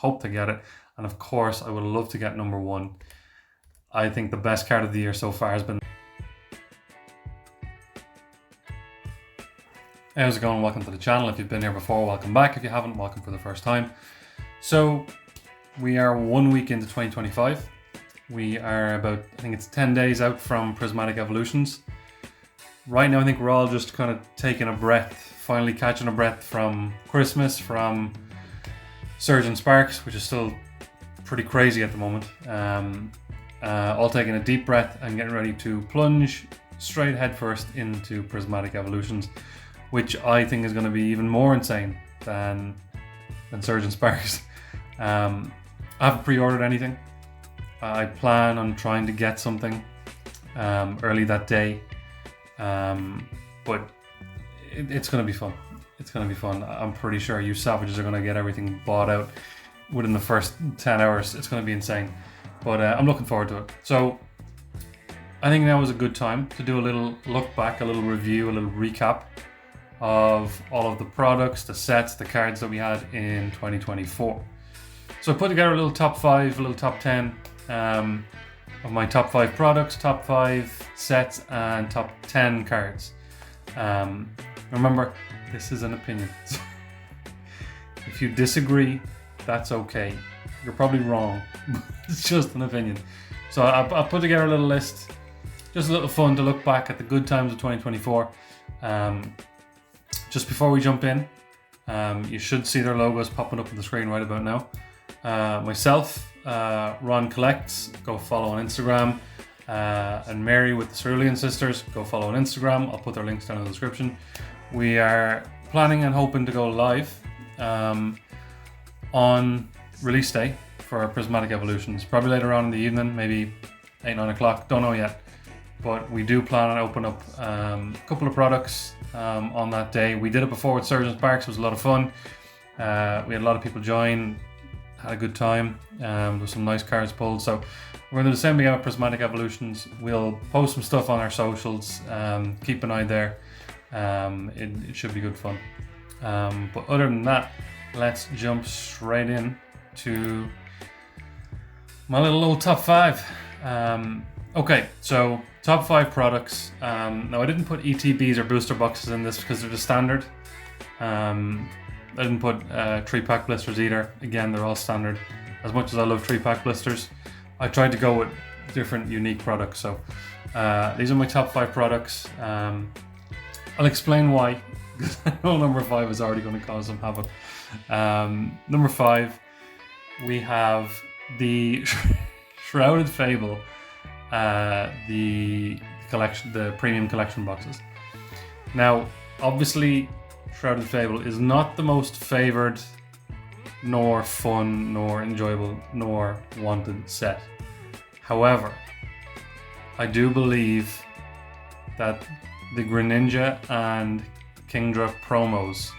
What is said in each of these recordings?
hope to get it. And of course, I would love to get number 1. I think the best card of the year so far has been... Hey, how's it going? Welcome to the channel. If you've been here before, welcome back. If you haven't, welcome for the first time. So we are 1 week into 2025. We are about, I think it's 10 days out from Prismatic Evolutions. Right now, I think we're all just kind of taking a breath, finally catching a breath from Christmas, from Surge and Sparks, which is still pretty crazy at the moment. All taking a deep breath and getting ready to plunge straight headfirst into Prismatic Evolutions, which I think is going to be even more insane than Surge and Sparks. I haven't pre-ordered anything. I plan on trying to get something early that day, but it's going to be fun. It's going to be fun. I'm pretty sure you savages are going to get everything bought out within the first 10 hours. It's going to be insane, but I'm looking forward to it. So I think now is a good time to do a little look back, a little review, a little recap of all of the products, the sets, the cards that we had in 2024. So I put together a little top 5, a little top 10 of my top 5 products, top 5 sets, and top 10 cards. Remember, this is an opinion. If you disagree, that's okay. You're probably wrong. It's just an opinion. So I put together a little list, just a little fun to look back at the good times of 2024. Just before we jump in, you should see their logos popping up on the screen right about now. Myself, Ron Collects, go follow on Instagram, and Mary with the Cerulean Sisters, go follow on Instagram. I'll put their links down in the description. We are planning and hoping to go live on release day for Prismatic Evolutions, probably later on in the evening, maybe 8-9 o'clock, don't know yet, but we do plan on open up a couple of products on that day. We did it before with Surge and Sparks. It was a lot of fun. We had a lot of people join, had a good time. There were some nice cards pulled, so we're going to do the same again with Prismatic Evolutions. We'll post some stuff on our socials. Keep an eye there. It should be good fun. But other than that, let's jump straight in to my little old top 5. Okay, so top 5 products. Now I didn't put ETBs or booster boxes in this because they're the standard. I didn't put 3-pack blisters either. Again, they're all standard. As much as I love 3-pack blisters, I tried to go with different unique products. So these are my top 5 products. I'll explain why, because I know number 5 is already going to cause some havoc. Number 5, we have the Shrouded Fable, the collection, the premium collection boxes. Now, obviously, Shrouded Fable is not the most favored, nor fun, nor enjoyable, nor wanted set. However, I do believe that the Greninja and Kingdra promos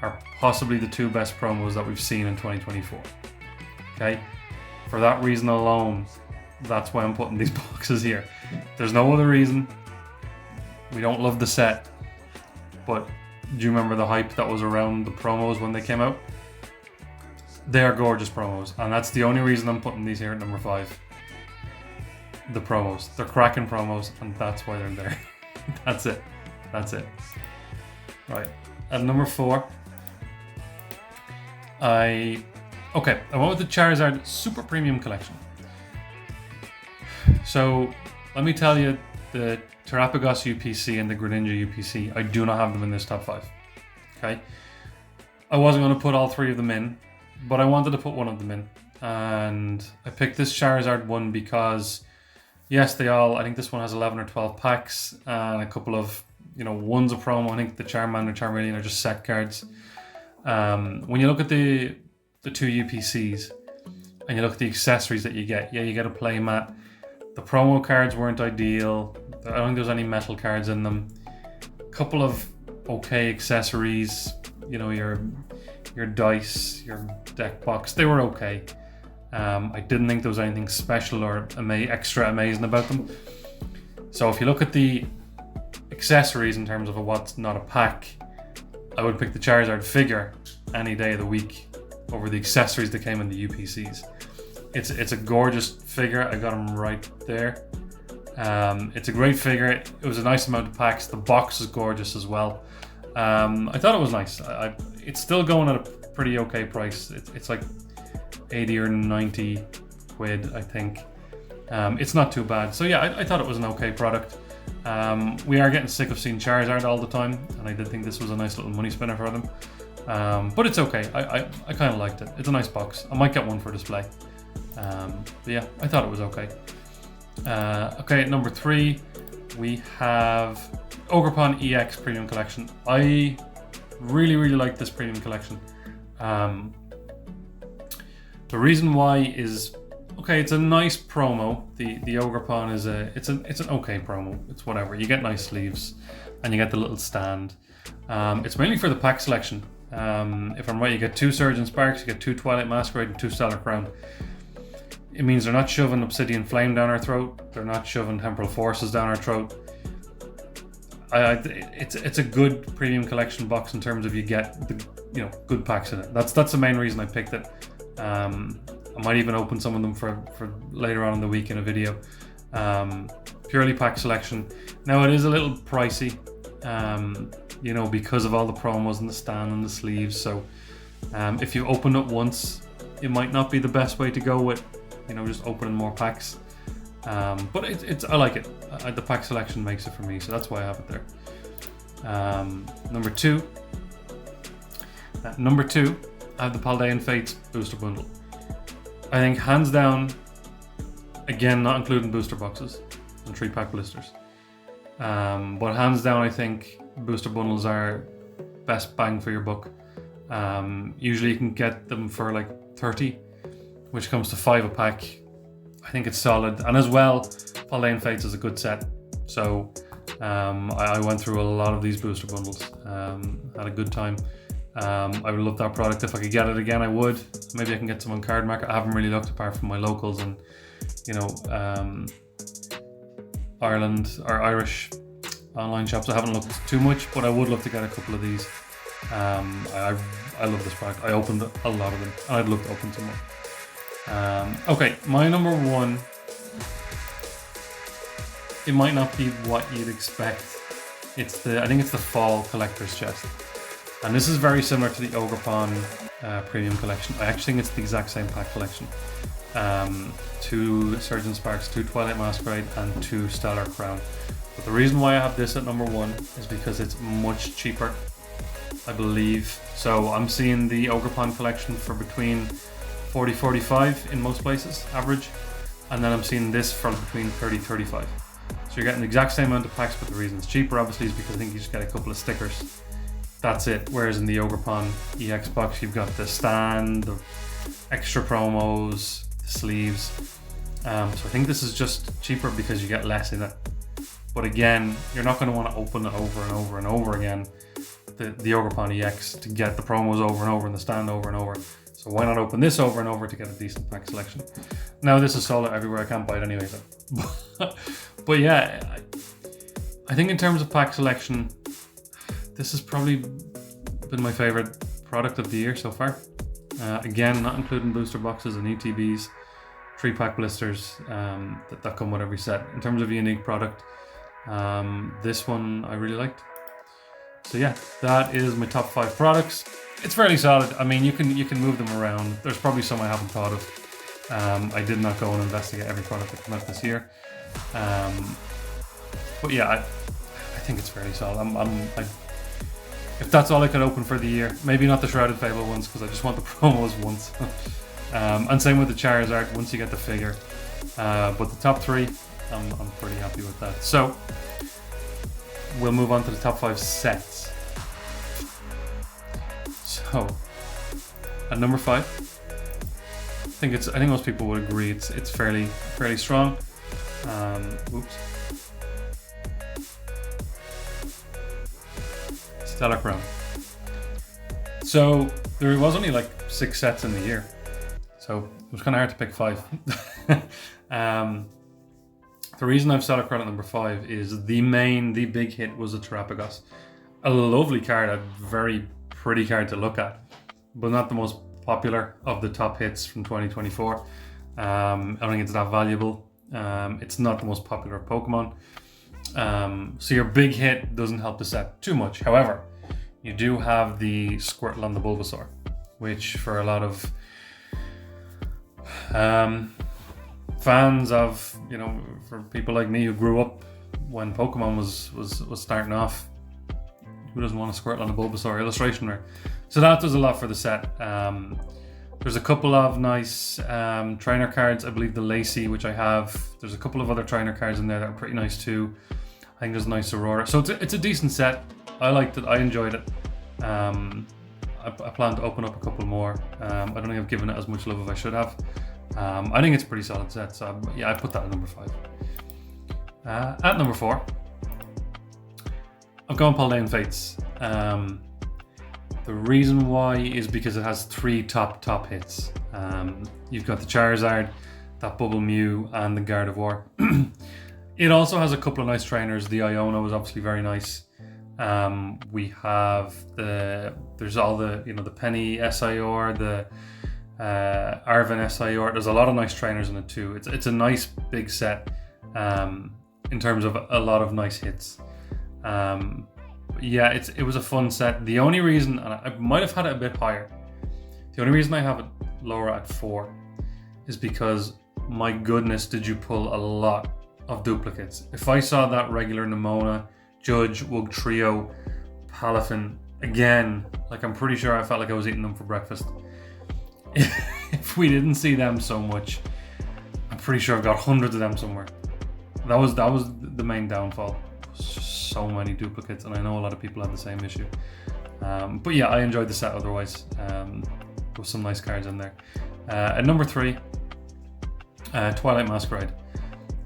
are possibly the 2 best promos that we've seen in 2024. Okay? For that reason alone, that's why I'm putting these boxes here. There's no other reason. We don't love the set, but do you remember the hype that was around the promos when they came out? They are gorgeous promos, and that's the only reason I'm putting these here at number 5. The promos. They're cracking promos, and that's why they're there. That's it. That's it. Right. At number 4, I went with the Charizard Super Premium Collection. So, let me tell you, the Terapagos UPC and the Greninja UPC, I do not have them in this top 5. Okay? I wasn't going to put all 3 of them in, but I wanted to put one of them in. And I picked this Charizard one because, yes, I think this one has 11 or 12 packs and a couple of, one's a promo. I think the Charmander, Charmeleon are just set cards. When you look at the 2 UPCs and you look at the accessories that you get, you get a play mat. The promo cards weren't ideal. I don't think there's any metal cards in them. A couple of okay accessories, your dice, your deck box, they were okay. I didn't think there was anything special or extra amazing about them. So if you look at the accessories in terms of what's not a pack, I would pick the Charizard figure any day of the week over the accessories that came in the UPCs. It's a gorgeous figure. I got him right there. It's a great figure. It was a nice amount of packs. The box is gorgeous as well. I thought it was nice. It's still going at a pretty okay price. It's like 80 or 90 quid, I think. It's not too bad. So yeah, I thought it was an okay product. We are getting sick of seeing Charizard all the time, and I did think this was a nice little money spinner for them. But it's okay. I kind of liked it. It's a nice box. I might get one for display. But yeah, I thought it was okay. Okay, at number 3, we have Ogerpon EX Premium Collection. I really like this Premium Collection. The reason why is, okay, it's a nice promo. The Ogerpon is it's an okay promo. It's whatever. You get nice sleeves, and you get the little stand. It's mainly for the pack selection. If I'm right, you get 2 Surgeon Sparks, you get 2 Twilight Masquerade, and 2 Stellar Crown. It means they're not shoving Obsidian Flame down our throat. They're not shoving Temporal Forces down our throat. It's a good premium collection box in terms of you get the good packs in it. That's the main reason I picked it. I might even open some of them for later on in the week in a video. Purely pack selection. Now it is a little pricey, because of all the promos and the stand and the sleeves. So if you open it once, it might not be the best way to go with just opening more packs. But I like it. The pack selection makes it for me, so that's why I have it there. Number 2. At number 2, I have the Paldean Fates booster bundle. I think hands down, again not including booster boxes and 3-pack blisters, but hands down I think booster bundles are best bang for your buck. Usually you can get them for like 30, which comes to 5 a pack. I think it's solid, and as well, Paldean Fates is a good set. So I went through a lot of these booster bundles, had a good time. I would love that product. If I could get it again, I would. Maybe I can get some on Card Market. I haven't really looked apart from my locals and Ireland or Irish online shops. I haven't looked too much, but I would love to get a couple of these. I love this product. I opened a lot of them, and I'd love to open some more. Okay, my number 1. It might not be what you'd expect. I think it's the Fall Collector's Chest, and this is very similar to the Ogerpon Premium Collection. I actually think it's the exact same pack collection. 2 Surgeon Sparks, 2 Twilight Masquerade, and 2 Stellar Crown. But the reason why I have this at number 1 is because it's much cheaper, I believe. So I'm seeing the Ogerpon collection for between 40-45 in most places, average, and then I'm seeing this for between 30-35. So you're getting the exact same amount of packs, but the reason it's cheaper obviously is because I think you just get a couple of stickers. That's it. Whereas in the Ogerpon EX box, you've got the stand, the extra promos, the sleeves. So I think this is just cheaper because you get less in it. But again, you're not going to want to open it over and over and over again, the Ogerpon EX, to get the promos over and over and the stand over and over. So why not open this over and over to get a decent pack selection? Now this is sold out everywhere. I can't buy it anyway. So. But yeah, I think in terms of pack selection, this has probably been my favorite product of the year so far. Again, not including booster boxes and ETBs, 3-pack blisters that come with every set. In terms of a unique product, this one I really liked. So yeah, that is my top 5 products. It's fairly solid. I mean, you can move them around. There's probably some I haven't thought of. I did not go and investigate every product that came out this year. But yeah, I think it's fairly solid. If that's all I could open for the year, maybe not the Shrouded Fable ones because I just want the promos once. And same with the Charizard once you get the figure. But the top 3, I'm pretty happy with that. So we'll move on to the top 5 sets. So at number 5, I think most people would agree it's fairly strong. Stellar Crown. So there was only like 6 sets in the year, so it was kind of hard to pick 5. The reason I've Stellar Crown at number 5 is the big hit was the Terapagos. A lovely card, a very pretty card to look at, but not the most popular of the top hits from 2024. I don't think it's that valuable. It's not the most popular Pokemon. So your big hit doesn't help the set too much. However, you do have the Squirtle and the Bulbasaur, which for a lot of fans of, for people like me who grew up when Pokemon was starting off, who doesn't want a Squirtle and a Bulbasaur illustration rare? So that does a lot for the set. There's a couple of nice trainer cards. I believe the Lacey, which I have. There's a couple of other trainer cards in there that are pretty nice too. I think there's a nice Aurora. So it's a decent set. I liked it. I enjoyed it. I plan to open up a couple more. I don't think I've given it as much love as I should have. I think it's a pretty solid set. So yeah, I put that at number 5. At number 4, I've gone Paldean Fates. The reason why is because it has 3 top hits. You've got the Charizard, that Bubble Mew, and the Gardevoir. It also has a couple of nice trainers. The Iono is obviously very nice. We have there's all the the Penny SIR, the Arvin SIR. There's a lot of nice trainers in it too. It's a nice big set in terms of a lot of nice hits. Yeah, it was a fun set. The only reason, and I might have had it a bit higher, the only reason I have it lower at 4 is because, my goodness, did you pull a lot of duplicates. If I saw that regular Nimona, Judge, Wugtrio, Palafin again, like I'm pretty sure I felt like I was eating them for breakfast. If we didn't see them so much, I'm pretty sure I've got hundreds of them somewhere. That was the main downfall. So many duplicates, and I know a lot of people have the same issue. But yeah, I enjoyed the set otherwise. With some nice cards in there. At number 3, Twilight Masquerade.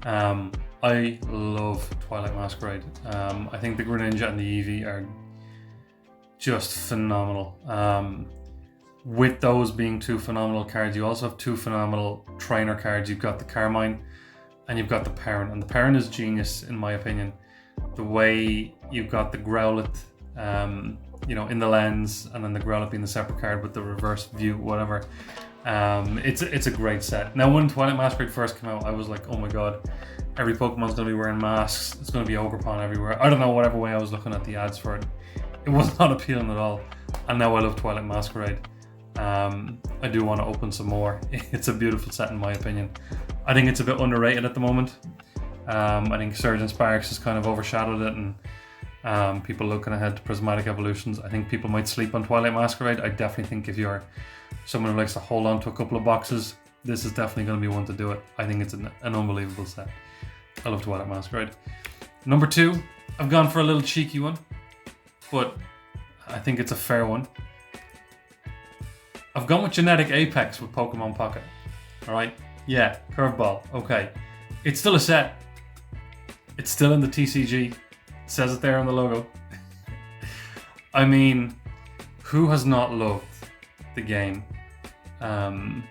I love Twilight Masquerade. I think the Greninja and the Eevee are just phenomenal. With those being 2 phenomenal cards, you also have 2 phenomenal trainer cards. You've got the Carmine and you've got the Perrin. And the Perrin is genius in my opinion. The way you've got the Growlithe, in the lens, and then the Growlithe being the separate card with the reverse view, whatever. It's a great set. Now, when Twilight Masquerade first came out, I was like, oh my god, every Pokemon's going to be wearing masks. It's going to be Ogerpon everywhere. I don't know, whatever way I was looking at the ads for it. It was not appealing at all. And now I love Twilight Masquerade. I do want to open some more. It's a beautiful set in my opinion. I think it's a bit underrated at the moment. I think Surgeon Sparks has kind of overshadowed it, and people looking ahead to Prismatic Evolutions. I think people might sleep on Twilight Masquerade. I definitely think if you're someone who likes to hold on to a couple of boxes, this is definitely going to be one to do it. I think it's an unbelievable set. I love Twilight Masquerade. Number 2, I've gone for a little cheeky one, but I think it's a fair one. I've gone with Genetic Apex with Pokemon Pocket. Alright? Yeah, curveball. Okay. It's still a set. It's still in the TCG. It says it there on the logo. I mean, who has not loved the game? And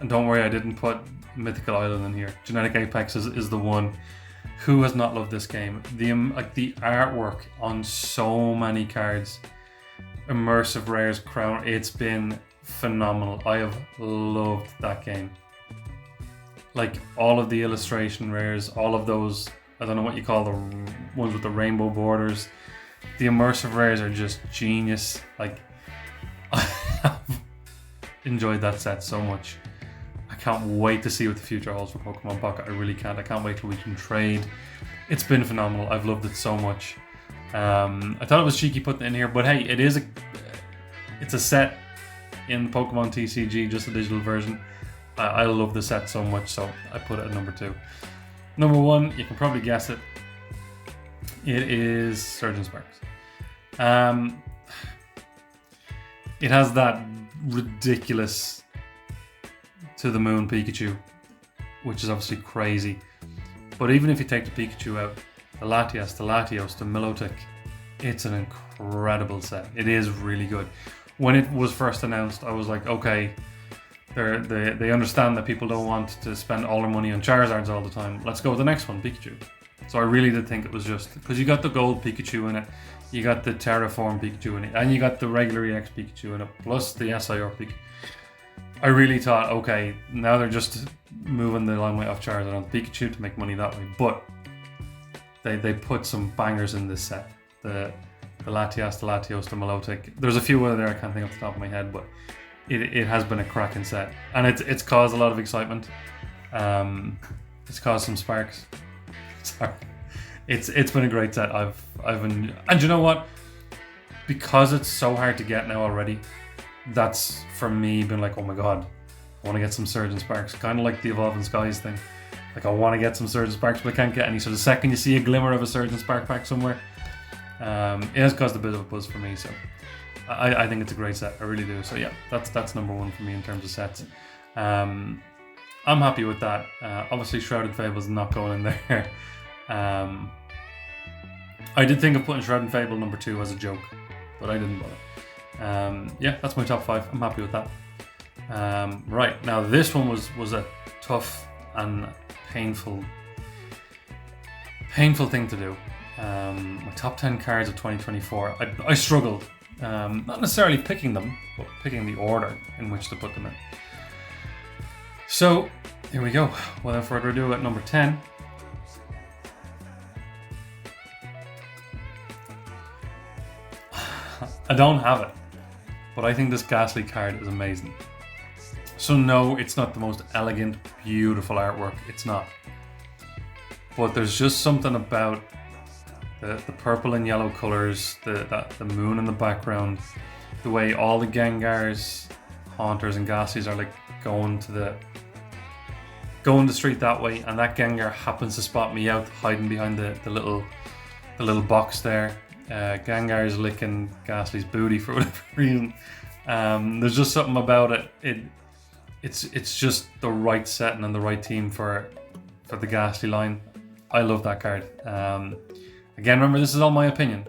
don't worry, I didn't put Mythical Island in here. Genetic Apex is the one. Who has not loved this game? The artwork on so many cards, immersive rares, crown. It's been phenomenal. I have loved that game. Like all of the illustration rares, all of those, I don't know what you call the ones with the rainbow borders. The immersive rares are just genius. Like, I have enjoyed that set so much. I can't wait to see what the future holds for Pokemon Pocket. I really can't. I can't wait till we can trade. It's been phenomenal. I've loved it so much. I thought it was cheeky putting it in here, but hey, it's a set in the Pokemon TCG, just a digital version. I love the set so much, so I put it at number 2. Number 1, you can probably guess it. It is Surgeon Sparks. It has that ridiculous to the moon Pikachu, which is obviously crazy. But even if you take the Pikachu out, the Latias, the Latios, the Milotic, it's an incredible set. It is really good. When it was first announced, I was like, okay, they understand that people don't want to spend all their money on Charizards all the time. Let's go with the next one, Pikachu. So I really did think it was just because you got the gold Pikachu in it, You got the Terraform Pikachu in it, and you got the regular EX Pikachu in it, plus the SIR Pikachu. I really thought, okay, now they're just moving the limelight off Charizard on Pikachu to make money that way, but they put some bangers in this set. The Latias, the Latios, the Milotic. There's a few other there I can't think off the top of my head, but it has been a cracking set, and it's caused a lot of excitement. It's caused some sparks. Sorry, it's been a great set. I've been, and you know what? Because it's so hard to get now already, that's for me been like, oh my god, I want to get some Surge and Sparks, kind of like the Evolving Skies thing. Like, I want to get some Surge and Sparks, but I can't get any. So the second you see a glimmer of a Surge and Spark pack somewhere, it has caused a bit of a buzz for me. So I think it's a great set. I really do. So yeah, that's number one for me in terms of sets. I'm happy with that. Obviously, Shrouded Fable's not going in there. I did think of putting Shrouded Fable number 2 as a joke, but I didn't bother. Yeah, that's my top 5. I'm happy with that. Right, now this one was a tough and painful thing to do. My top 10 cards of 2024. I struggled, not necessarily picking them, but picking the order in which to put them in. So here we go. Without further ado, at number 10, I don't have it, but I think this Ghastly card is amazing. So no, it's not the most elegant, beautiful artwork. It's not. But there's just something about the purple and yellow colors, the moon in the background, the way all the Gengars, Haunters, and Ghastlies are like going the street that way, and that Gengar happens to spot me out hiding behind the little box there. Gengar is licking Ghastly's booty for whatever reason. There's just something about it. It's just the right setting and the right team for the Ghastly line. I love that card. Again, remember, this is all my opinion.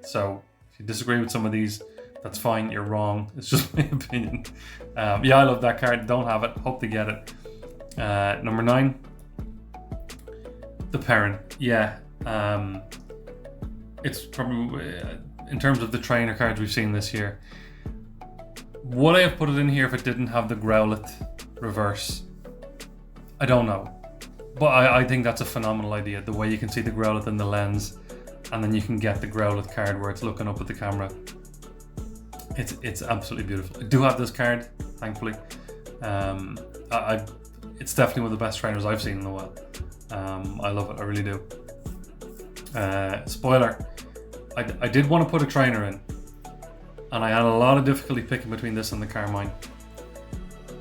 So if you disagree with some of these, that's fine. You're wrong. It's just my opinion. Yeah, I love that card. Don't have it. Hope to get it. Number 9, the Perrin. Yeah. It's probably, in terms of the trainer cards we've seen this year, would I have put it in here if it didn't have the Growlithe reverse? I don't know. But I think that's a phenomenal idea. The way you can see the Growlithe in the lens, and then you can get the Growlithe card where it's looking up at the camera. It's absolutely beautiful. I do have this card, thankfully. It's definitely one of the best trainers I've seen in a while. I love it, I really do. Spoiler, I did want to put a trainer in, and I had a lot of difficulty picking between this and the Carmine.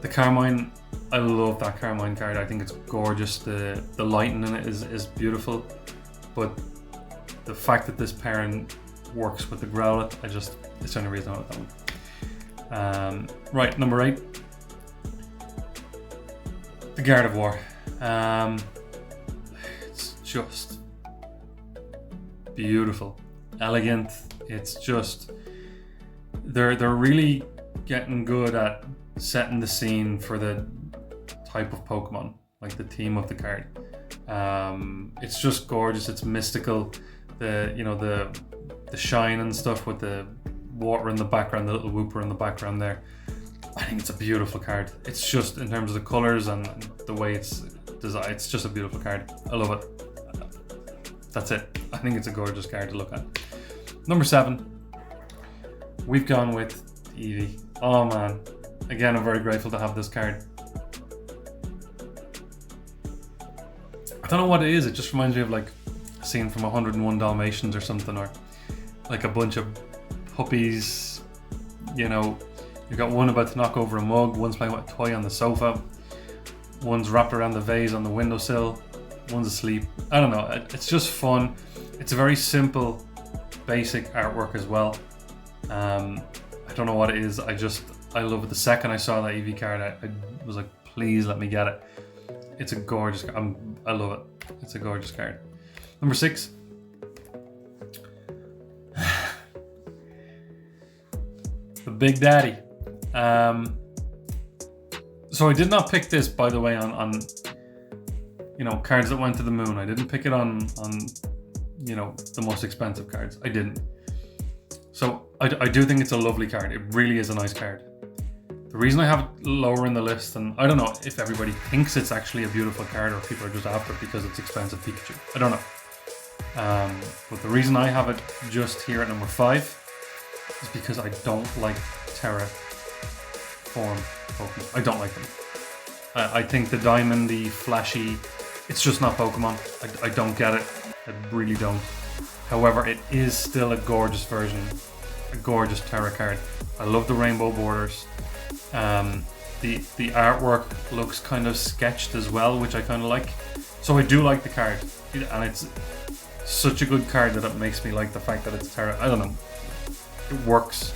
The Carmine, I love that Carmine card. I think it's gorgeous. The lighting in it is beautiful, but the fact that this Perrin works with the Growlithe, it's the only reason I went that one. Right, number 8, the Gardevoir. It's just beautiful, elegant. It's just they're really getting good at setting the scene for the type of Pokemon, like the theme of the card. It's just gorgeous. It's mystical. The shine and stuff with the water in the background, the little whooper in the background there. I think it's a beautiful card. It's just, in terms of the colors and the way it's designed, it's just a beautiful card. I love it. That's it. I think it's a gorgeous card to look at. Number 7, we've gone with Eevee. Oh man. Again, I'm very grateful to have this card. I don't know what it is. It just reminds me of like a scene from 101 Dalmatians or something, or like a bunch of puppies. You know, you've got one about to knock over a mug, one's playing with a toy on the sofa, one's wrapped around the vase on the windowsill, one's asleep. I don't know. It's just fun. It's a very simple, basic artwork as well. I don't know what it is. I love it. The second I saw that Eevee card, I was like, please let me get it. It's a gorgeous card. I love it. It's a gorgeous card. Number 6. The Big Daddy. So I did not pick this, by the way, on cards that went to the moon. I didn't pick it on the most expensive cards. I didn't. So I do think it's a lovely card. It really is a nice card. The reason I have it lower in the list, and I don't know if everybody thinks it's actually a beautiful card or people are just after it because it's expensive Pikachu. I don't know. But the reason I have it just here at number 5 is because I don't like Terra form Pokemon. I don't like them. I think the diamondy, flashy, it's just not Pokemon. I don't get it. I really don't. However, it is still a gorgeous version, a gorgeous Terra card. I love the rainbow borders. The artwork looks kind of sketched as well, which I kind of like. So I do like the card, and it's such a good card that it makes me like the fact that it's Terra. I don't know. It works.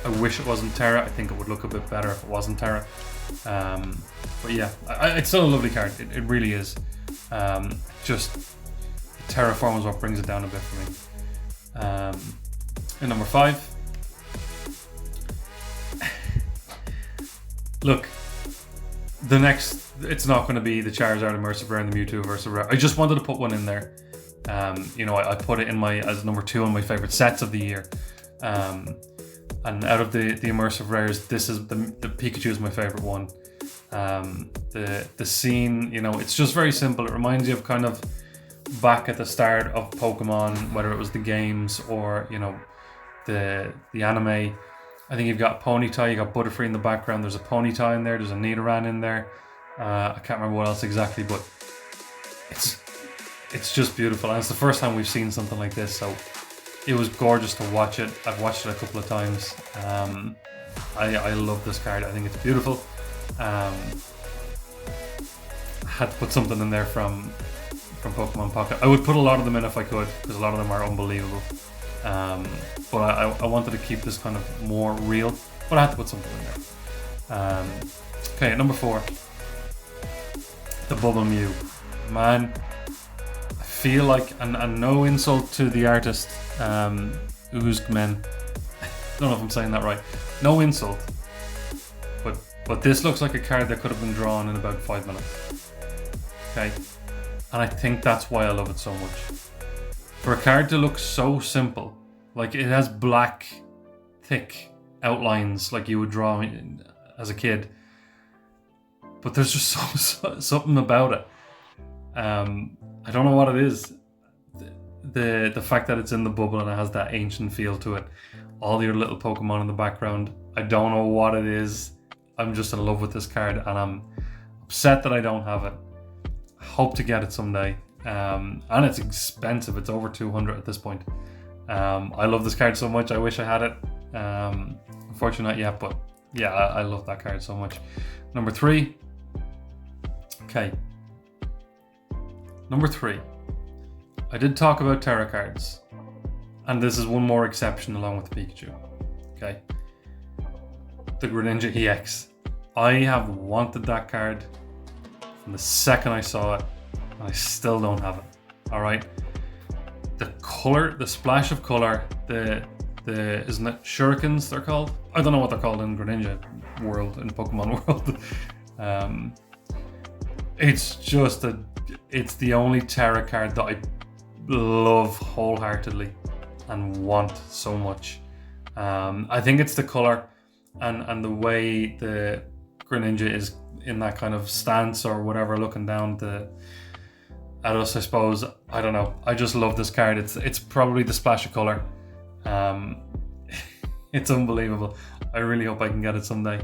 I wish it wasn't Terra. I think it would look a bit better if it wasn't Terra. But yeah, it's still a lovely card. It really is. Just Terraform is what brings it down a bit for me. In number 5. Look, the next, it's not going to be the Charizard Immersive Rare and the Mewtwo Immersive Rare. I just wanted to put one in there. I put it in as number 2 on my favorite sets of the year. And out of the Immersive Rares, this is the Pikachu is my favorite one. The scene, it's just very simple. It reminds you of kind of back at the start of Pokemon, whether it was the games or, the anime. I think you've got Ponyta, you got Butterfree in the background, there's a Ponyta in there, there's a Nidoran in there. I can't remember what else exactly, but it's just beautiful. And it's the first time we've seen something like this, so it was gorgeous to watch it. I've watched it a couple of times. I love this card. I think it's beautiful. I had to put something in there from Pokemon Pocket. I would put a lot of them in if I could, because a lot of them are unbelievable. But I wanted to keep this kind of more real, but I had to put something in there. Okay, at number 4, the Bubble Mew. Man, I feel like, and no insult to the artist, Oozgmen. I don't know if I'm saying that right. No insult. But this looks like a card that could have been drawn in about 5 minutes. Okay? And I think that's why I love it so much. For a card to look so simple, like it has black, thick outlines like you would draw as a kid, but there's just something about it. I don't know what it is. The fact that it's in the bubble and it has that ancient feel to it. All your little Pokemon in the background. I don't know what it is. I'm just in love with this card and I'm upset that I don't have it. I hope to get it someday. And it's expensive. It's over 200 at this point. I love this card so much. I wish I had it. Unfortunately not yet, but yeah, I love that card so much. Number 3. Okay. Number 3. I did talk about Terra cards. And this is one more exception along with the Pikachu. Okay. The Greninja EX. I have wanted that card from the second I saw it, and I still don't have it. Alright? The color, the splash of color, isn't it shurikens they're called? I don't know what they're called in Greninja world, in Pokemon world. It's the only Terra card that I love wholeheartedly and want so much. I think it's the color and the way the Greninja is in that kind of stance or whatever, looking down at us, I suppose. I don't know. I just love this card. It's probably the splash of color. It's unbelievable. I really hope I can get it someday.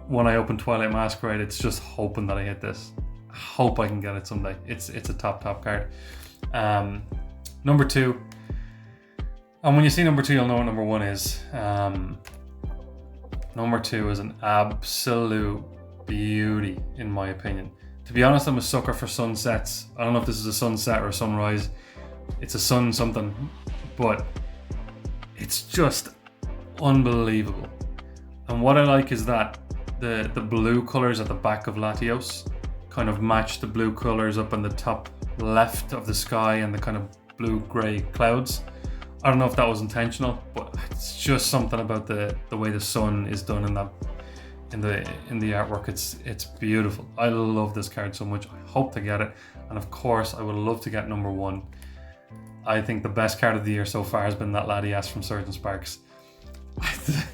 When I open Twilight Masquerade, it's just hoping that I hit this. I hope I can get it someday. It's a top card. Number 2. And when you see number 2, you'll know what number 1 is. Number 2 is an absolute beauty, in my opinion. To be honest, I'm a sucker for sunsets. I don't know if this is a sunset or a sunrise. It's a sun something, but it's just unbelievable. And what I like is that the blue colors at the back of Latios kind of match the blue colors up on the top left of the sky and the kind of blue-gray clouds. I don't know if that was intentional, but it's just something about the way the sun is done in the artwork. It's beautiful. I love this card so much. I hope to get it, and of course I would love to get number 1. I think the best card of the year so far has been that Latias from Surgeon Sparks.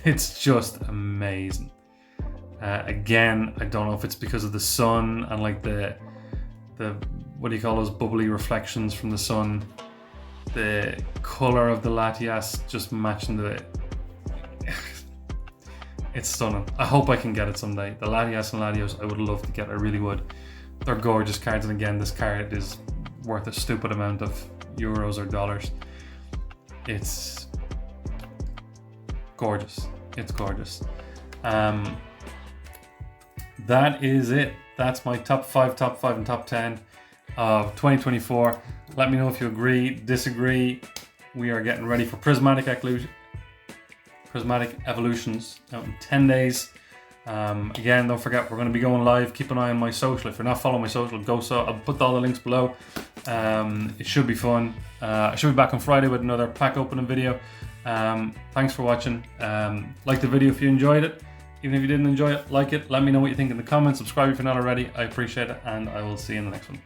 It's just amazing. Again, I don't know if it's because of the sun and like the what do you call those bubbly reflections from the sun, the color of the Latias just matching the it's stunning. I hope I can get it someday. The Latias and Latios I would love to get. I really would. They're gorgeous cards, and again, this card is worth a stupid amount of euros or dollars. It's gorgeous. It's gorgeous. That is it. That's my top 5, and top 10 of 2024. Let me know if you agree, disagree. We are getting ready for Prismatic Evolutions out in 10 days. Again, don't forget, we're going to be going live. Keep an eye on my social. If you're not following my social, go so. I'll put all the links below. It should be fun. I should be back on Friday with another pack opening video. Thanks for watching. Like the video if you enjoyed it. Even if you didn't enjoy it, like it. Let me know what you think in the comments. Subscribe if you're not already. I appreciate it, and I will see you in the next one.